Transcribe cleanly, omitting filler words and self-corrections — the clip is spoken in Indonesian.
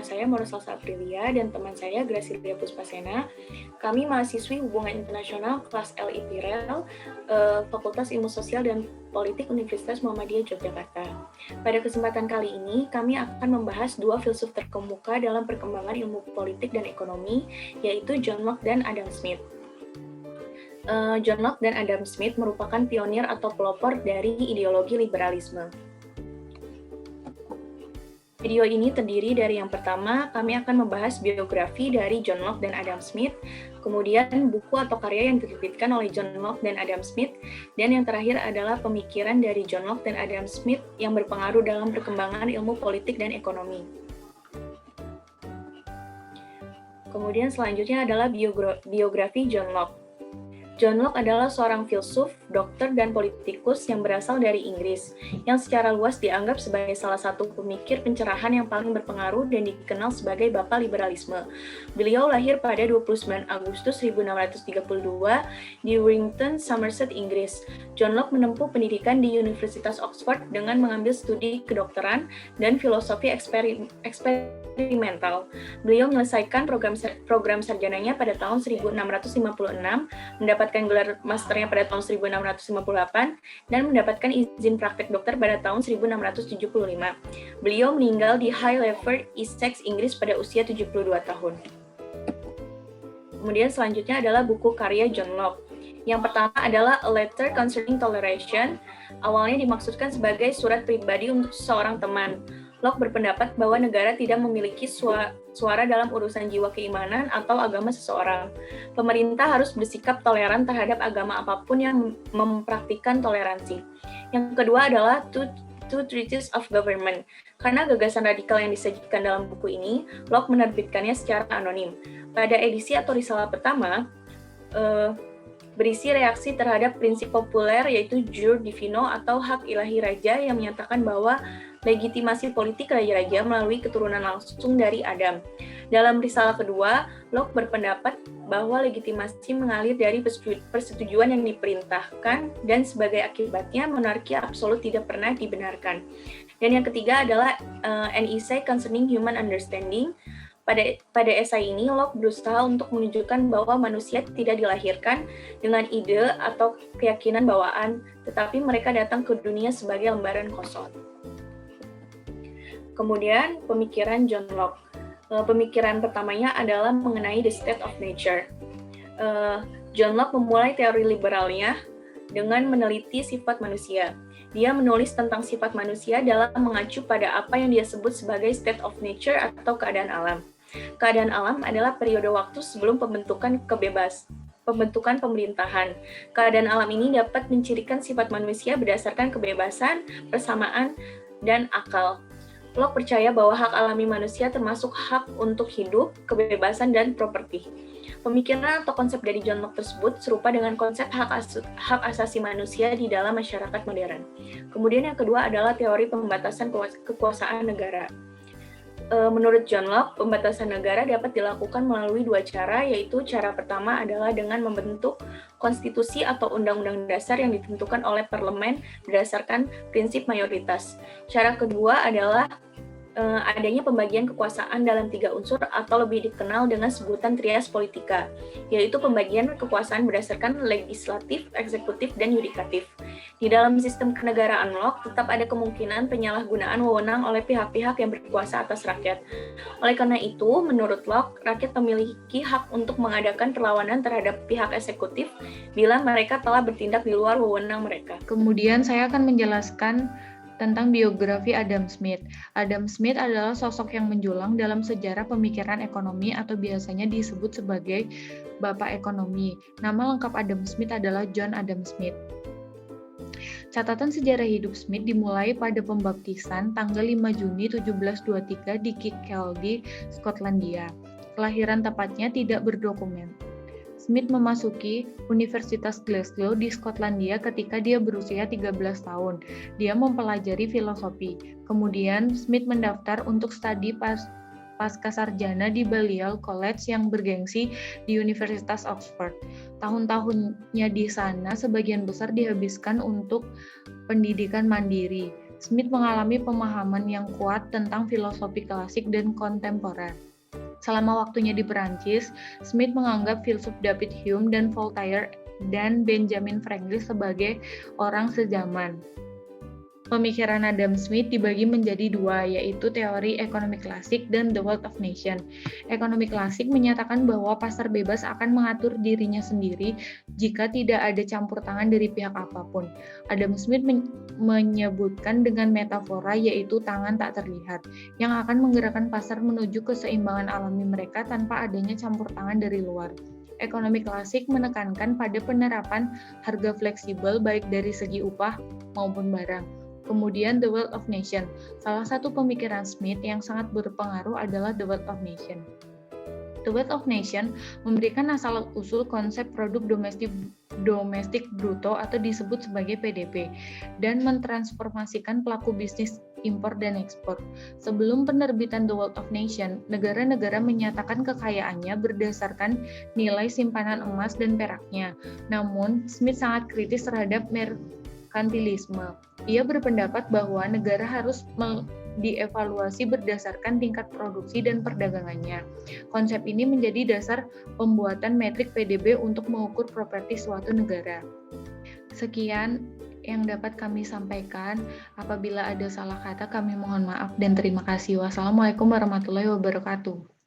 nama saya Mora Salsa Aprilia dan teman saya Gracilia Puspasena. Kami mahasiswi Hubungan Internasional kelas LIPREL, Fakultas Ilmu Sosial dan Politik Universitas Muhammadiyah Yogyakarta. Pada kesempatan kali ini, kami akan membahas dua filsuf terkemuka dalam perkembangan ilmu politik dan ekonomi, yaitu John Locke dan Adam Smith. John Locke dan Adam Smith merupakan pionir atau pelopor dari ideologi liberalisme. Video ini terdiri dari yang pertama, kami akan membahas biografi dari John Locke dan Adam Smith, kemudian buku atau karya yang diterbitkan oleh John Locke dan Adam Smith, dan yang terakhir adalah pemikiran dari John Locke dan Adam Smith yang berpengaruh dalam perkembangan ilmu politik dan ekonomi. Kemudian selanjutnya adalah biografi John Locke. John Locke adalah seorang filsuf, dokter, dan politikus yang berasal dari Inggris, yang secara luas dianggap sebagai salah satu pemikir pencerahan yang paling berpengaruh dan dikenal sebagai Bapak Liberalisme. Beliau lahir pada 29 Agustus 1632 di Warrington, Somerset, Inggris. John Locke menempuh pendidikan di Universitas Oxford dengan mengambil studi kedokteran dan filosofi eksperimental. Beliau menyelesaikan program sarjananya pada tahun 1656, mendapatkan gelar masternya pada tahun 1658, dan mendapatkan izin praktek dokter pada tahun 1675. Beliau meninggal di Highlever, Essex, Inggris pada usia 72 tahun. Kemudian selanjutnya adalah buku karya John Locke. Yang pertama adalah A Letter Concerning Toleration. Awalnya dimaksudkan sebagai surat pribadi untuk seorang teman. Locke berpendapat bahwa negara tidak memiliki suara dalam urusan jiwa keimanan atau agama seseorang. Pemerintah harus bersikap toleran terhadap agama apapun yang mempraktikkan toleransi. Yang kedua adalah Two Treatises of Government. Karena gagasan radikal yang disajikan dalam buku ini, Locke menerbitkannya secara anonim. Pada edisi atau risalah pertama, berisi reaksi terhadap prinsip populer yaitu jure divino atau hak ilahi raja yang menyatakan bahwa legitimasi politik raja-raja melalui keturunan langsung dari Adam. Dalam risalah kedua, Locke berpendapat bahwa legitimasi mengalir dari persetujuan yang diperintahkan dan sebagai akibatnya monarki absolut tidak pernah dibenarkan. Dan yang ketiga adalah An Essay Concerning Human Understanding. Pada esai ini, Locke berusaha untuk menunjukkan bahwa manusia tidak dilahirkan dengan ide atau keyakinan bawaan, tetapi mereka datang ke dunia sebagai lembaran kosong. Kemudian, pemikiran John Locke. Pemikiran pertamanya adalah mengenai the state of nature. John Locke memulai teori liberalnya dengan meneliti sifat manusia. Dia menulis tentang sifat manusia dalam mengacu pada apa yang dia sebut sebagai state of nature atau keadaan alam. Keadaan alam adalah periode waktu sebelum pembentukan pemerintahan. Keadaan alam ini dapat mencirikan sifat manusia berdasarkan kebebasan, persamaan, dan akal. Locke percaya bahwa hak alami manusia termasuk hak untuk hidup, kebebasan, dan properti. Pemikiran atau konsep dari John Locke tersebut serupa dengan konsep hak asasi manusia di dalam masyarakat modern. Kemudian yang kedua adalah teori pembatasan kekuasaan negara. Menurut John Locke, pembatasan negara dapat dilakukan melalui dua cara, yaitu cara pertama adalah dengan membentuk konstitusi atau undang-undang dasar yang ditentukan oleh parlemen berdasarkan prinsip mayoritas. Cara kedua adalah adanya pembagian kekuasaan dalam 3 unsur atau lebih dikenal dengan sebutan trias politika, yaitu pembagian kekuasaan berdasarkan legislatif, eksekutif, dan yudikatif. Di dalam sistem kenegaraan Locke, tetap ada kemungkinan penyalahgunaan wewenang oleh pihak-pihak yang berkuasa atas rakyat. Oleh karena itu, menurut Locke, rakyat memiliki hak untuk mengadakan perlawanan terhadap pihak eksekutif bila mereka telah bertindak di luar wewenang mereka. Kemudian saya akan menjelaskan tentang biografi Adam Smith. Adam Smith adalah sosok yang menjulang dalam sejarah pemikiran ekonomi atau biasanya disebut sebagai Bapak Ekonomi. Nama lengkap Adam Smith adalah John Adam Smith. Catatan sejarah hidup Smith dimulai pada pembaptisan tanggal 5 Juni 1723 di Kirkcaldy, Skotlandia. Kelahiran tepatnya tidak berdokumen. Smith memasuki Universitas Glasgow di Skotlandia ketika dia berusia 13 tahun. Dia mempelajari filosofi. Kemudian Smith mendaftar untuk studi pascasarjana di Balliol College yang bergengsi di Universitas Oxford. Tahun-tahunnya di sana sebagian besar dihabiskan untuk pendidikan mandiri. Smith mengalami pemahaman yang kuat tentang filosofi klasik dan kontemporer. Selama waktunya di Perancis, Smith menganggap filsuf David Hume dan Voltaire dan Benjamin Franklin sebagai orang sezaman. Pemikiran Adam Smith dibagi menjadi dua, yaitu teori ekonomi klasik dan The Wealth of Nations. Ekonomi klasik menyatakan bahwa pasar bebas akan mengatur dirinya sendiri jika tidak ada campur tangan dari pihak apapun. Adam Smith menyebutkan dengan metafora, yaitu tangan tak terlihat, yang akan menggerakkan pasar menuju keseimbangan alami mereka tanpa adanya campur tangan dari luar. Ekonomi klasik menekankan pada penerapan harga fleksibel baik dari segi upah maupun barang. Kemudian The Wealth of Nations. Salah satu pemikiran Smith yang sangat berpengaruh adalah The Wealth of Nations. The Wealth of Nations memberikan asal-usul konsep produk domestik bruto atau disebut sebagai PDB dan mentransformasikan pelaku bisnis impor dan ekspor. Sebelum penerbitan The Wealth of Nations, negara-negara menyatakan kekayaannya berdasarkan nilai simpanan emas dan peraknya. Namun, Smith sangat kritis terhadap merkantilisme. Ia berpendapat bahwa negara harus dievaluasi berdasarkan tingkat produksi dan perdagangannya. Konsep ini menjadi dasar pembuatan metrik PDB untuk mengukur properti suatu negara. Sekian yang dapat kami sampaikan. Apabila ada salah kata, kami mohon maaf dan terima kasih. Wassalamualaikum warahmatullahi wabarakatuh.